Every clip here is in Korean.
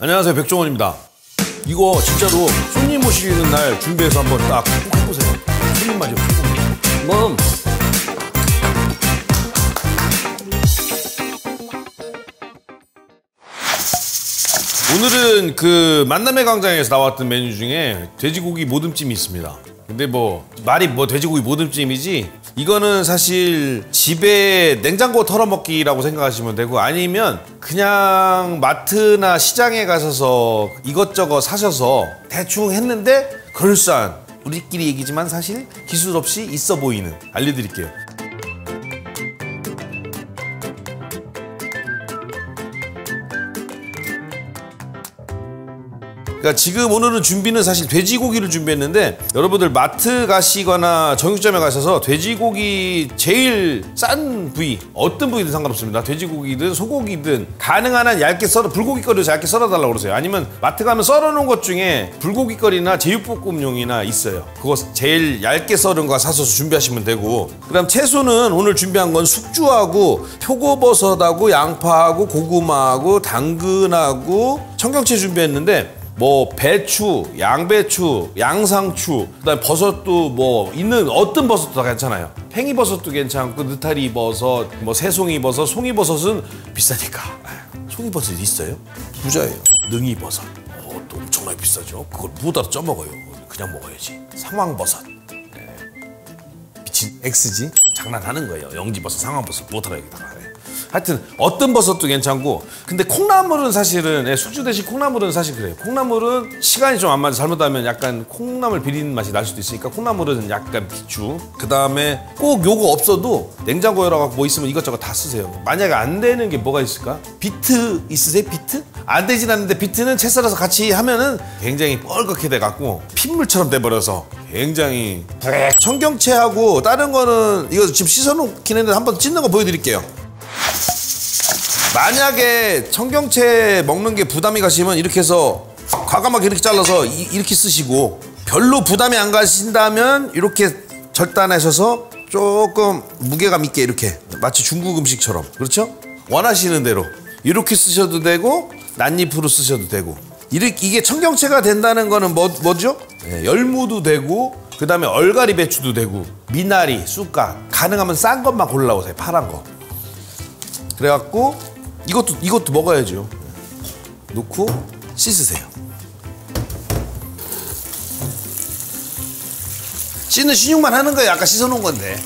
안녕하세요, 백종원입니다. 이거 진짜로 손님 오시는 날 준비해서 한번 딱 꼭 해보세요. 손님 맞이요. 한번. 오늘은 그 만남의 광장에서 나왔던 메뉴 중에 돼지고기 모듬찜이 있습니다. 근데 말이 돼지고기 모듬찜이지, 이거는 사실 집에 냉장고 털어먹기라고 생각하시면 되고, 아니면 그냥 마트나 시장에 가셔서 이것저것 사셔서 대충 했는데 그럴싸한, 우리끼리 얘기지만 사실 기술 없이 있어 보이는, 알려드릴게요. 그러니까 지금 오늘은 준비는 사실 돼지고기를 준비했는데, 여러분들 마트 가시거나 정육점에 가셔서 돼지고기 제일 싼 부위, 어떤 부위든 상관없습니다. 돼지고기든 소고기든 가능한 한 얇게 썰어, 불고기거리에서 얇게 썰어달라고 그러세요. 아니면 마트 가면 썰어놓은 것 중에 불고기거리나 제육볶음용이나 있어요. 그거 제일 얇게 썰은 거 사서 준비하시면 되고, 그다음 채소는 오늘 준비한 건 숙주하고 표고버섯하고 양파하고 고구마하고 당근하고 청경채 준비했는데, 배추, 양배추, 양상추, 그다음에 버섯도 있는 어떤 버섯도 다 괜찮아요. 팽이버섯도 괜찮고, 느타리 버섯, 새송이버섯, 송이버섯은 비싸니까. 송이버섯 있어요? 부자예요. 능이버섯. 또 엄청나게 비싸죠. 그걸 무에다가 쪄먹어요. 그냥 먹어야지. 상황버섯. 미친 X지? 장난하는 거예요. 영지버섯, 상황버섯 무에다가 여기다가. 하여튼 어떤 버섯도 괜찮고, 근데 콩나물은 사실은, 숙주 대신 콩나물은 사실 그래요. 콩나물은 시간이 좀 안 맞아 잘못하면 약간 콩나물 비리는 맛이 날 수도 있으니까 콩나물은 약간 비추. 그 다음에 꼭 요거 없어도 냉장고에 열어갖고 있으면 이것저것 다 쓰세요. 만약에 안 되는 게 뭐가 있을까? 비트 있으세요? 비트? 안 되진 않는데 비트는 채 썰어서 같이 하면은 굉장히 뻘겋게 돼갖고 핏물처럼 돼버려서 굉장히. 청경채하고 다른 거는 이거 지금 씻어놓긴 했는데 한번 찢는 거 보여드릴게요. 만약에 청경채 먹는 게 부담이 가시면 이렇게 해서 과감하게 이렇게 잘라서 이렇게 쓰시고, 별로 부담이 안 가신다면 이렇게 절단하셔서 조금 무게감 있게, 이렇게 마치 중국 음식처럼, 그렇죠? 원하시는 대로 이렇게 쓰셔도 되고 낱잎으로 쓰셔도 되고. 이게 청경채가 된다는 거는 뭐죠? 열무도 되고, 그 다음에 얼갈이 배추도 되고, 미나리, 쑥갓, 가능하면 싼 것만 골라오세요. 파란 거. 그래갖고 이것도 먹어야죠. 넣고 씻으세요. 씻는 신용만 하는 거예요. 아까 씻어놓은 건데.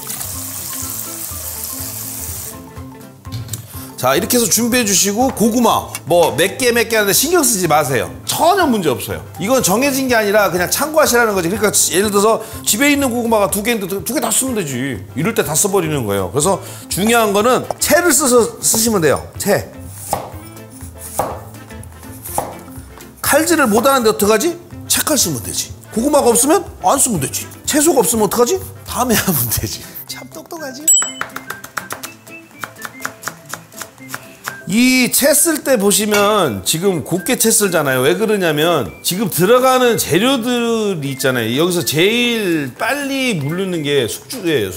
자, 이렇게 해서 준비해 주시고, 고구마 몇 개 하는데 신경 쓰지 마세요. 전혀 문제 없어요. 이건 정해진 게 아니라 그냥 참고하시라는 거지. 그러니까 예를 들어서 집에 있는 고구마가 2개인데 2개 다 쓰면 되지. 이럴 때 다 써버리는 거예요. 그래서 중요한 거는 채를 쓰시면 돼요. 채. 칼질을 못 하는데 어떡하지? 채칼 쓰면 되지. 고구마가 없으면 안 쓰면 되지. 채소가 없으면 어떡하지? 다음에 하면 되지. 참 똑똑하지? 이 채 쓸 때 보시면 지금 곱게 채 쓸잖아요. 왜 그러냐면 지금 들어가는 재료들이 있잖아요. 여기서 제일 빨리 무르는 게 숙주예요.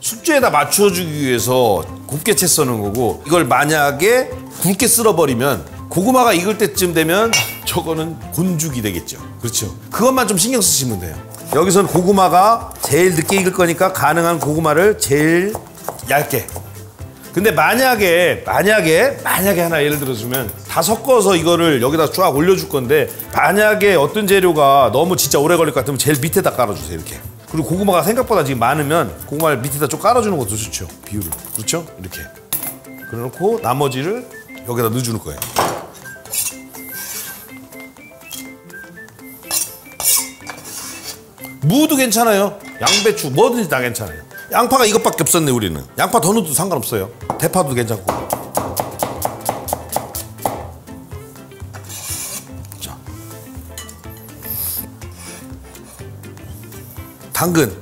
숙주에다 맞춰주기 위해서 곱게 채 써는 거고, 이걸 만약에 굵게 쓸어버리면 고구마가 익을 때쯤 되면 저거는 곤죽이 되겠죠. 그렇죠? 그것만 좀 신경 쓰시면 돼요. 여기서는 고구마가 제일 늦게 익을 거니까 가능한 고구마를 제일 얇게. 근데 만약에 하나 예를 들어주면 다 섞어서 이거를 여기다 쫙 올려줄 건데, 만약에 어떤 재료가 너무 진짜 오래 걸릴 것 같으면 제일 밑에다 깔아주세요. 이렇게. 그리고 고구마가 생각보다 지금 많으면 고구마를 밑에다 좀 깔아주는 것도 좋죠. 비율을. 그렇죠? 이렇게. 그래놓고 나머지를 여기다 넣어주는 거예요. 무도 괜찮아요. 양배추 뭐든지 다 괜찮아요. 양파가 이것밖에 없었네. 우리는 양파 더 넣어도 상관없어요. 대파도 괜찮고. 자, 당근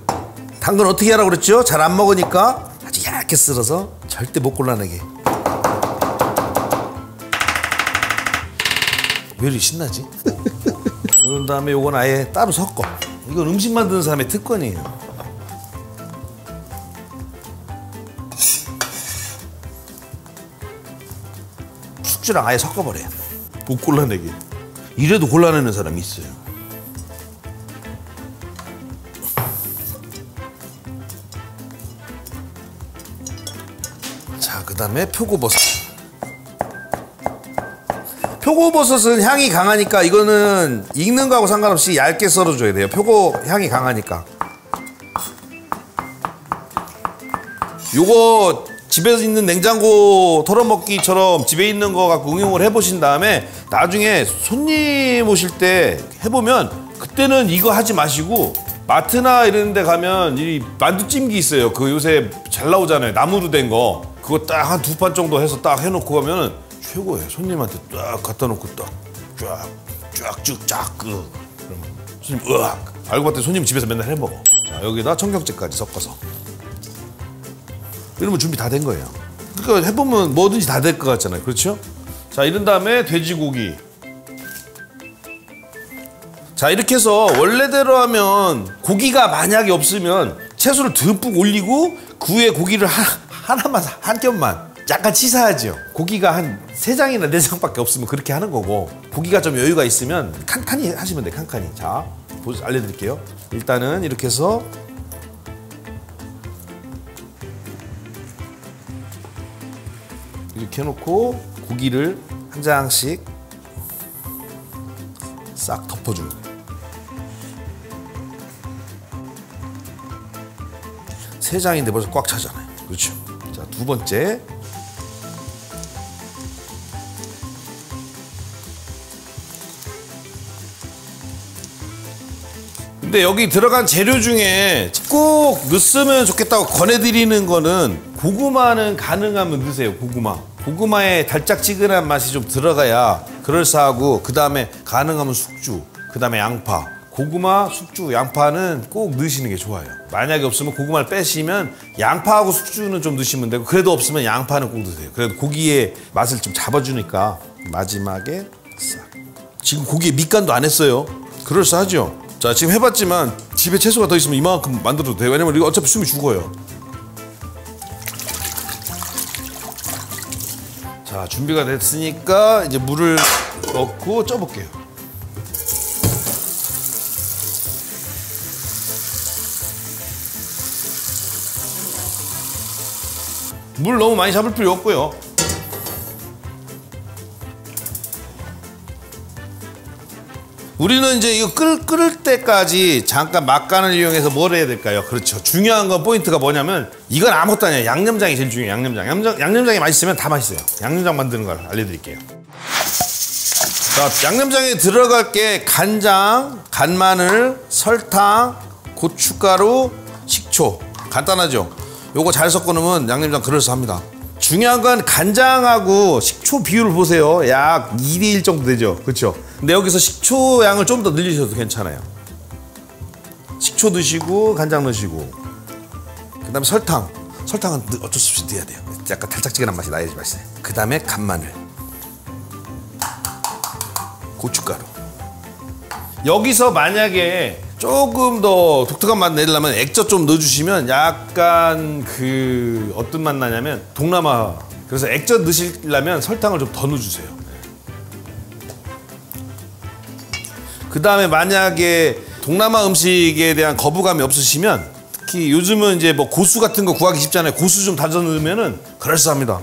어떻게 하라고 그랬죠? 잘 안 먹으니까 아주 얇게 썰어서 절대 못 골라내게. 왜 이렇게 신나지? 그런 다음에 요건 아예 따로 섞어. 이건 음식 만드는 사람의 특권이에요. 숙주랑 아예 섞어버려요. 못 골라내게. 이래도 골라내는 사람이 있어요. 자, 그 다음에 표고버섯. 표고버섯은 향이 강하니까 이거는 익는 거하고 상관없이 얇게 썰어줘야 돼요. 표고 향이 강하니까. 요거 집에서 있는 냉장고 털어먹기처럼 집에 있는 거 갖고 응용을 해보신 다음에 나중에 손님 오실 때 해보면 그때는 이거 하지 마시고 마트나 이런 데 가면 이 만두찜기 있어요. 그 요새 잘 나오잖아요. 나무로 된 거. 그거 딱 한 2판 정도 해서 딱 해놓고 가면은 최고예요. 손님한테 딱 갖다 놓고 딱 쫙쫙쫙 그러면 손님 으악 알고 봤더니 손님 집에서 맨날 해먹어. 자, 여기다 청경채까지 섞어서 이러면 준비 다 된 거예요. 그러니까 해보면 뭐든지 다 될 것 같잖아요. 그렇죠? 자, 이런 다음에 돼지고기. 자, 이렇게 해서 원래대로 하면 고기가 만약에 없으면 채소를 듬뿍 올리고 그 위에 고기를 하나만 한 겹만 약간 치사하죠. 고기가 한 3장이나 4장밖에 없으면 그렇게 하는 거고 고기가 좀 여유가 있으면 칸칸이 하시면 돼요. 칸칸이. 자, 알려드릴게요. 일단은 이렇게 해서 이렇게 해놓고 고기를 한 장씩 싹 덮어주는 거예요. 3장인데 벌써 꽉 차잖아요. 그렇죠? 자, 2번째. 근데 여기 들어간 재료 중에 꼭 넣었으면 좋겠다고 권해드리는 거는 고구마는 가능하면 넣으세요. 고구마의 달짝지근한 맛이 좀 들어가야 그럴싸하고, 그 다음에 가능하면 숙주, 그 다음에 양파. 고구마, 숙주, 양파는 꼭 넣으시는 게 좋아요. 만약에 없으면 고구마를 빼시면 양파하고 숙주는 좀 넣으시면 되고, 그래도 없으면 양파는 꼭 넣으세요. 그래도 고기의 맛을 좀 잡아주니까. 마지막에 싹. 지금 고기에 밑간도 안 했어요. 그럴싸하죠? 자, 지금 해봤지만 집에 채소가 더 있으면 이만큼 만들어도 돼요. 왜냐면 이거 어차피 숨이 죽어요. 자, 준비가 됐으니까 이제 물을 넣고 쪄볼게요. 물 너무 많이 잡을 필요 없고요. 우리는 이제 이거 끓을 때까지 잠깐 막간을 이용해서 뭘 해야 될까요? 그렇죠. 중요한 건 포인트가 뭐냐면 이건 아무것도 아니에요. 양념장이 제일 중요해요. 양념장이 맛있으면 다 맛있어요. 양념장 만드는 걸 알려드릴게요. 자, 양념장에 들어갈 게 간장, 간마늘, 설탕, 고춧가루, 식초. 간단하죠? 요거 잘 섞어 놓으면 양념장 그럴싸합니다. 중요한 건 간장하고 식초 비율을 보세요. 약 2대1 정도 되죠. 그렇죠? 근데 여기서 식초 양을 좀 더 늘리셔도 괜찮아요. 식초 넣으시고 간장 넣으시고, 그 다음에 설탕은 어쩔 수 없이 넣어야 돼요. 약간 달짝지근한 맛이 나야지 맛있어요. 그 다음에 간마늘, 고춧가루. 여기서 만약에 조금 더 독특한 맛 내려면 액젓 좀 넣어주시면 약간 그 어떤 맛 나냐면 동남아. 그래서 액젓 넣으시려면 설탕을 좀 더 넣어주세요. 그 다음에 만약에 동남아 음식에 대한 거부감이 없으시면, 특히 요즘은 이제 뭐 고수 같은 거 구하기 쉽잖아요. 고수 좀 다져 넣으면은 그럴싸합니다.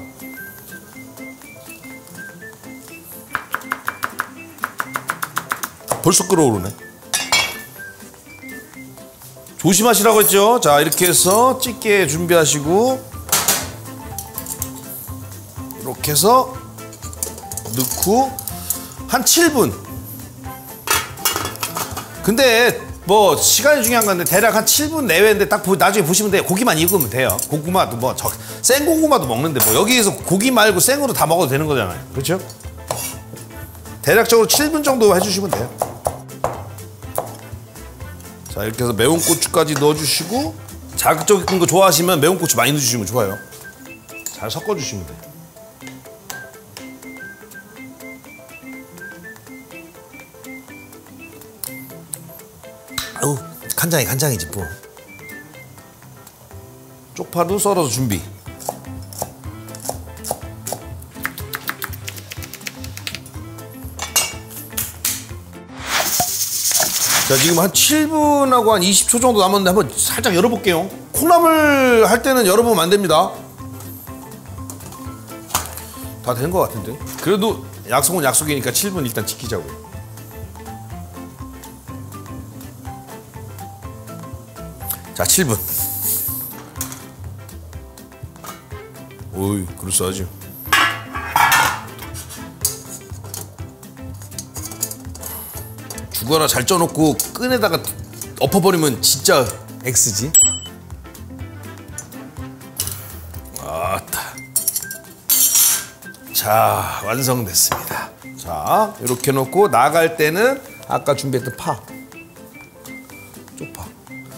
벌써 끓어오르네. 조심하시라고 했죠. 자, 이렇게 해서 찌개 준비하시고 이렇게 해서 넣고 한 7분. 근데 뭐 시간이 중요한 건데 대략 한 7분 내외인데 딱 나중에 보시면 돼요. 고기만 익으면 돼요. 고구마도 뭐 생고구마도 먹는데 뭐 여기에서 고기 말고 생으로 다 먹어도 되는 거잖아요. 그렇죠? 대략적으로 7분 정도 해주시면 돼요. 자, 이렇게 해서 매운 고추까지 넣어주시고, 자극적인 거 좋아하시면 매운 고추 많이 넣어주시면 좋아요. 잘 섞어주시면 돼요. 아우, 간장이지 뭐. 쪽파도 썰어서 준비. 자, 지금 한 7분하고 한 20초 정도 남았는데 한번 살짝 열어볼게요. 콩나물 할 때는 열어보면 안 됩니다. 다 된 것 같은데. 그래도 약속은 약속이니까 7분 일단 지키자고요. 자, 7분. 오이, 그럴싸하지. 죽어라 잘 쪄놓고 끈에다가 엎어버리면 진짜 X지. 아따. 자, 완성됐습니다. 자, 이렇게 놓고 나갈 때는 아까 준비했던 파, 쪽파.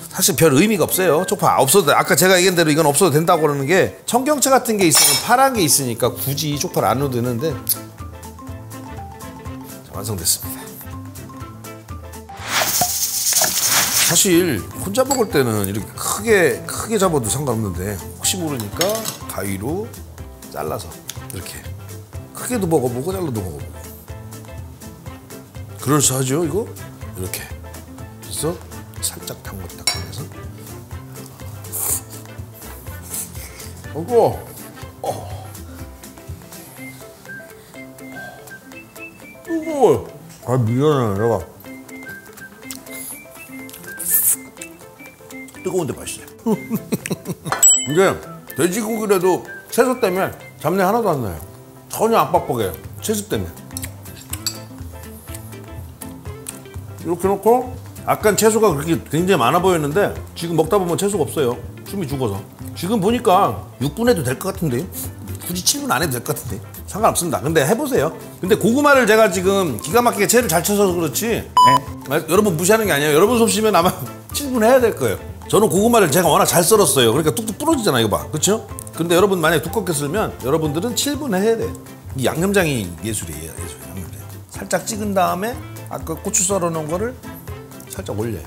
사실 별 의미가 없어요. 쪽파 없어도, 아까 제가 얘기한 대로 이건 없어도 된다고 그러는 게, 청경채 같은 게 있으면 파란 게 있으니까 굳이 쪽파를 안 넣어도 되는데. 자, 완성됐습니다. 사실 혼자 먹을 때는 이렇게 크게 잡아도 상관없는데, 혹시 모르니까 가위로 잘라서 이렇게 크게도 먹어보고 잘라도 먹어보고. 그럴싸하죠 이거? 이렇게 그래서 살짝 담궜다 꺼내서. 이거 이거 미안해, 내가 뜨거운데 맛있어요. 이게 돼지고기라도 채소 때문에 잡내 하나도 안 나요. 전혀 안 빡빡해요, 채소 때문에. 이렇게 놓고, 아까 채소가 그렇게 굉장히 많아 보였는데 지금 먹다 보면 채소가 없어요. 숨이 죽어서. 지금 보니까 6분 해도 될 것 같은데, 굳이 7분 안 해도 될 것 같은데 상관없습니다. 근데 해보세요. 근데 고구마를 제가 지금 기가 막히게 채를 잘 쳐서 그렇지, 여러분 무시하는 게 아니에요. 여러분 솜씨면 아마 7분 해야 될 거예요. 저는 고구마를 제가 워낙 잘 썰었어요. 그러니까 뚝뚝 부러지잖아, 이거 봐. 그렇죠? 근데 여러분 만약에 두껍게 썰면 여러분들은 7분 해야 돼. 이 양념장이 예술이에요, 예술. 양념장. 살짝 찍은 다음에 아까 고추 썰어 놓은 거를 살짝 올려요.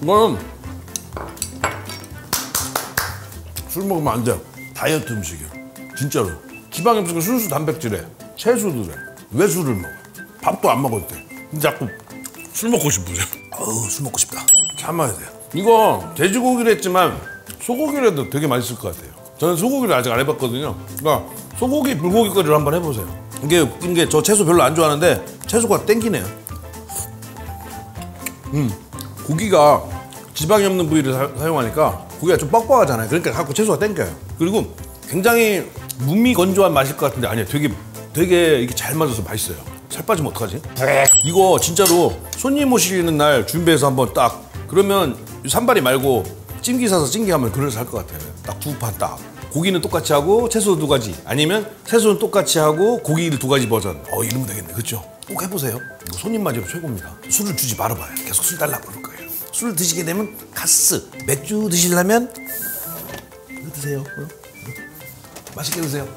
이거는 술 먹으면 안 돼요. 다이어트 음식이에요. 진짜로. 지방 음식은 순수 단백질에 채소도 돼. 왜 술을 먹어? 밥도 안 먹어도 돼. 근데 자꾸 술 먹고 싶으세요? 술 먹고 싶다. 참아야 돼요. 이거 돼지고기를 했지만 소고기를 해도 되게 맛있을 것 같아요. 저는 소고기를 아직 안 해봤거든요. 그러니까 소고기 불고기거리를 한번 해보세요. 이게 웃긴 게, 저 채소 별로 안 좋아하는데 채소가 땡기네요. 고기가 지방이 없는 부위를 사용하니까 고기가 좀 뻑뻑하잖아요. 그러니까 자꾸 채소가 땡겨요. 그리고 굉장히 무미건조한 맛일 것 같은데 아니에요. 되게 이게 잘 맞아서 맛있어요. 살 빠지면 어떡하지? 이거 진짜로 손님 오시는 날 준비해서 한번 딱, 그러면 산발이 말고 찜기 사서 찜기 하면 그래서 할 것 같아요. 딱 두 판 딱. 고기는 똑같이 하고 채소 두 가지, 아니면 채소는 똑같이 하고 고기를 두 가지 버전. 이러면 되겠네. 그렇죠? 꼭 해보세요. 이거 손님 맞이로 최고입니다. 술을 주지 말아봐요. 계속 술 달라고 그럴 거예요. 술 드시게 되면 카스. 맥주 드시려면 이거 드세요. 맛있게 드세요.